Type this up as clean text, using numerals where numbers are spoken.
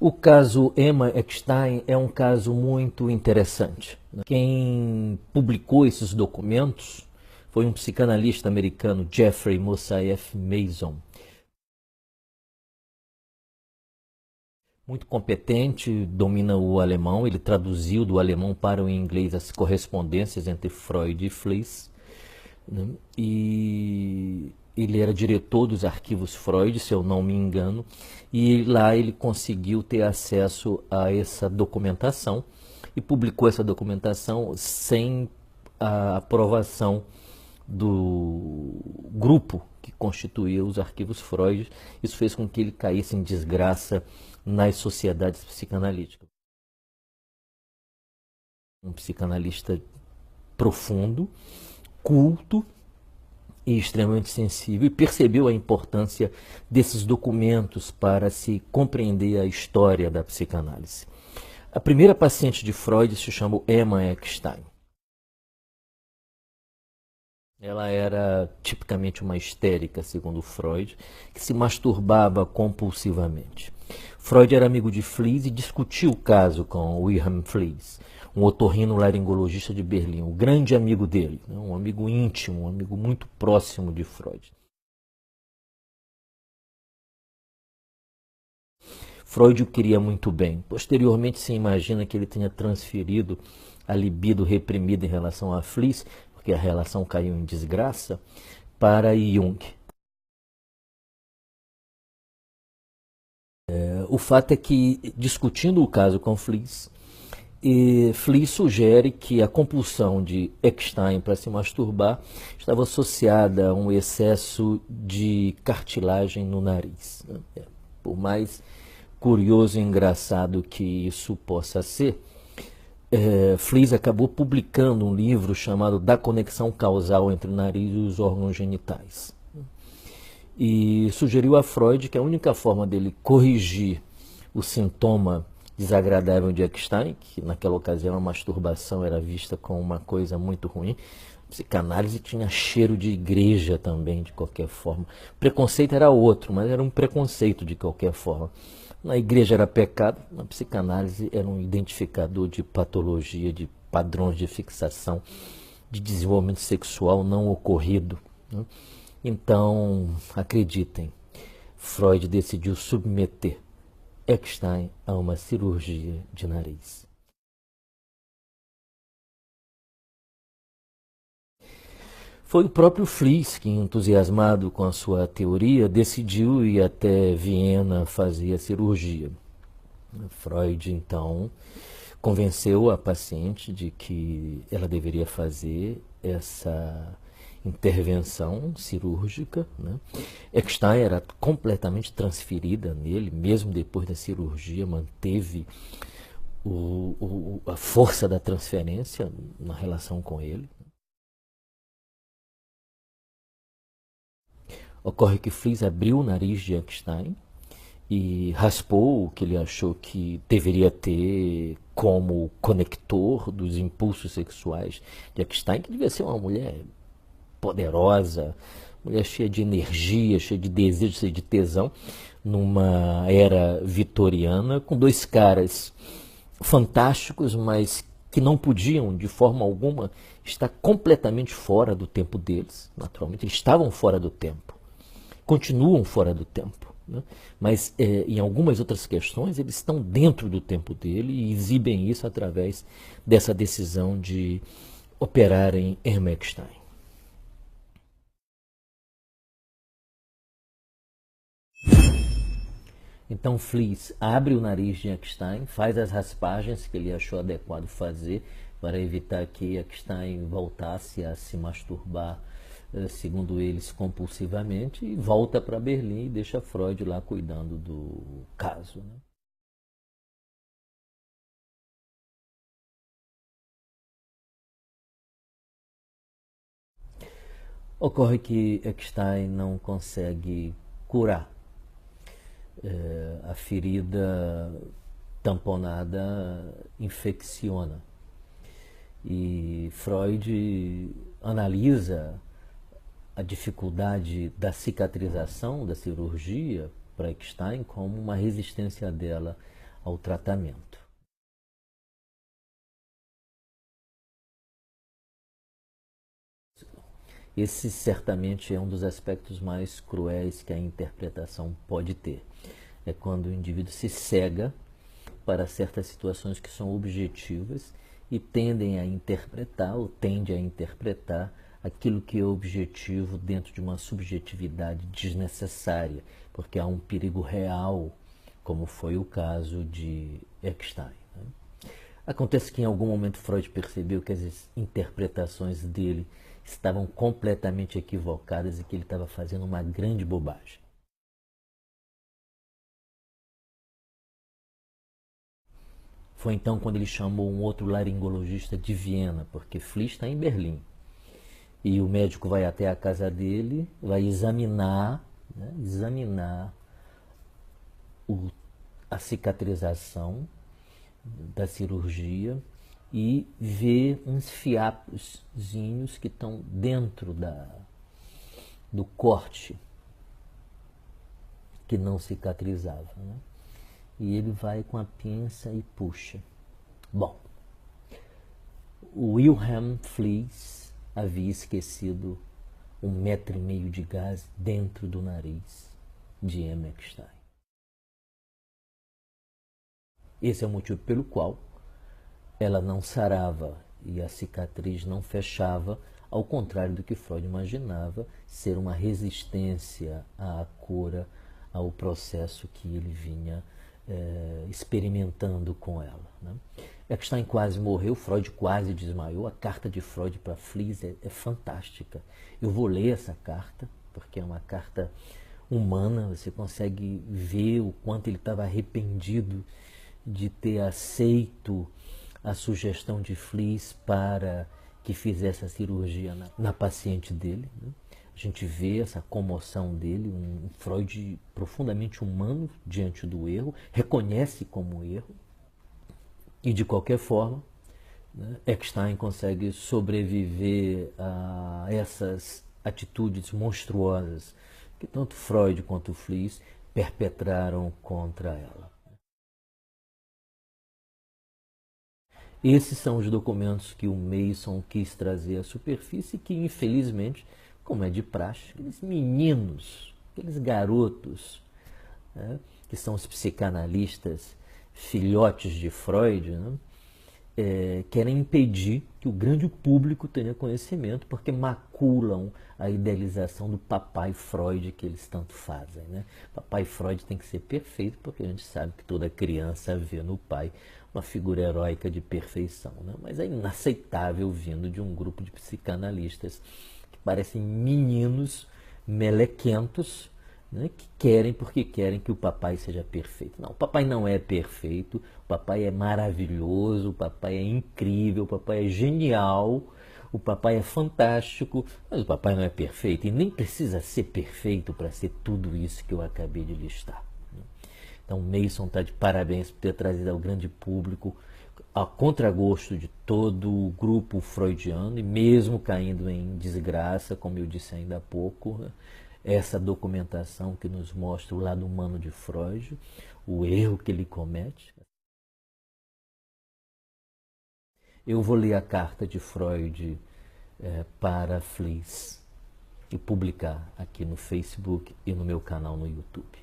O caso Emma Eckstein é um caso muito interessante. Quem publicou esses documentos foi um psicanalista americano, Jeffrey Moussaieff Mason. Muito competente, domina o alemão, ele traduziu do alemão para o inglês as correspondências entre Freud e Fliess, né? E ele era diretor dos arquivos Freud, se eu não me engano, e lá ele conseguiu ter acesso a essa documentação e publicou essa documentação sem a aprovação do grupo que constituía os arquivos Freud. Isso fez com que ele caísse em desgraça nas sociedades psicanalíticas. Um psicanalista profundo, culto e extremamente sensível, e percebeu a importância desses documentos para se compreender a história da psicanálise. A primeira paciente de Freud se chamou Emma Eckstein. Ela era tipicamente uma histérica, segundo Freud, que se masturbava compulsivamente. Freud era amigo de Fliess e discutiu o caso com Wilhelm Fliess, um otorrinolaringologista de Berlim, um grande amigo dele, um amigo íntimo, um amigo muito próximo de Freud. Freud o queria muito bem. Posteriormente se imagina que ele tenha transferido a libido reprimida em relação a Fliess, porque a relação caiu em desgraça, para Jung. O fato é que, discutindo o caso com Fliess, Fliess sugere que a compulsão de Eckstein para se masturbar estava associada a um excesso de cartilagem no nariz. Por mais curioso e engraçado que isso possa ser, Fliess acabou publicando um livro chamado Da Conexão Causal entre o Nariz e os Órgãos Genitais. E sugeriu a Freud que a única forma dele corrigir o sintoma desagradável de Eckstein, que naquela ocasião a masturbação era vista como uma coisa muito ruim. A psicanálise tinha cheiro de igreja também, de qualquer forma. O preconceito era outro, mas era um preconceito de qualquer forma. Na igreja era pecado, na psicanálise era um identificador de patologia, de padrões de fixação, de desenvolvimento sexual não ocorrido, né? Então, acreditem, Freud decidiu submeter Eckstein a uma cirurgia de nariz. Foi o próprio Fliess que, entusiasmado com a sua teoria, decidiu ir até Viena fazer a cirurgia. Freud, então, convenceu a paciente de que ela deveria fazer essa intervenção cirúrgica, né? Eckstein era completamente transferida nele, mesmo depois da cirurgia, manteve a força da transferência na relação com ele. Ocorre que Fliess abriu o nariz de Eckstein e raspou o que ele achou que deveria ter como conector dos impulsos sexuais de Eckstein, que devia ser uma mulher poderosa, mulher cheia de energia, cheia de desejo, cheia de tesão, numa era vitoriana, com dois caras fantásticos, mas que não podiam, de forma alguma, estar completamente fora do tempo deles. Naturalmente, eles estavam fora do tempo, continuam fora do tempo, né? Mas em algumas outras questões eles estão dentro do tempo dele e exibem isso através dessa decisão de operar em Emma Eckstein. Então Fliess abre o nariz de Eckstein, faz as raspagens que ele achou adequado fazer para evitar que Eckstein voltasse a se masturbar, segundo eles, compulsivamente, e volta para Berlim e deixa Freud lá cuidando do caso, né? Ocorre que Eckstein não consegue curar. A ferida tamponada infecciona. E Freud analisa a dificuldade da cicatrização, da cirurgia, para Eckstein como uma resistência dela ao tratamento. Esse certamente é um dos aspectos mais cruéis que a interpretação pode ter. É quando o indivíduo se cega para certas situações que são objetivas e tendem a interpretar ou tende a interpretar aquilo que é objetivo dentro de uma subjetividade desnecessária, porque há um perigo real, como foi o caso de Eckstein. Acontece que em algum momento Freud percebeu que as interpretações dele estavam completamente equivocadas e que ele estava fazendo uma grande bobagem. Foi então quando ele chamou um outro laringologista de Viena, porque Fliess está em Berlim. E o médico vai até a casa dele, vai examinar, né, a cicatrização da cirurgia e ver uns fiapozinhos que estão dentro do corte que não cicatrizava, né? E ele vai com a pinça e puxa. Bom, o Wilhelm Fliess havia esquecido 1,5 metro de gás dentro do nariz de Emma Eckstein. Esse é o motivo pelo qual ela não sarava e a cicatriz não fechava, ao contrário do que Freud imaginava ser uma resistência à cura, ao processo que ele vinha experimentando com ela, né? Eckstein quase morreu, Freud quase desmaiou. A carta de Freud para Fliess é fantástica. Eu vou ler essa carta, porque é uma carta humana, você consegue ver o quanto ele estava arrependido de ter aceito a sugestão de Fliess para que fizesse a cirurgia na paciente dele, né? A gente vê essa comoção dele, um Freud profundamente humano diante do erro, reconhece como erro, e de qualquer forma, né, Eckstein consegue sobreviver a essas atitudes monstruosas que tanto Freud quanto Fliess perpetraram contra ela. Esses são os documentos que o Mason quis trazer à superfície e que, infelizmente, como é de praxe, aqueles meninos, aqueles garotos, né, que são os psicanalistas filhotes de Freud, né, querem impedir que o grande público tenha conhecimento, porque maculam a idealização do papai Freud que eles tanto fazem, né? Papai Freud tem que ser perfeito, porque a gente sabe que toda criança vê no pai uma figura heróica de perfeição, né? Mas é inaceitável vindo de um grupo de psicanalistas que parecem meninos melequentos, né, que querem porque querem que o papai seja perfeito. Não, o papai não é perfeito, o papai é maravilhoso, o papai é incrível, o papai é genial, o papai é fantástico, mas o papai não é perfeito e nem precisa ser perfeito para ser tudo isso que eu acabei de listar. Então Mason está de parabéns por ter trazido ao grande público, a contragosto de todo o grupo freudiano, e mesmo caindo em desgraça, como eu disse ainda há pouco, né, essa documentação que nos mostra o lado humano de Freud, o erro que ele comete. Eu vou ler a carta de Freud para Fliess e publicar aqui no Facebook e no meu canal no YouTube.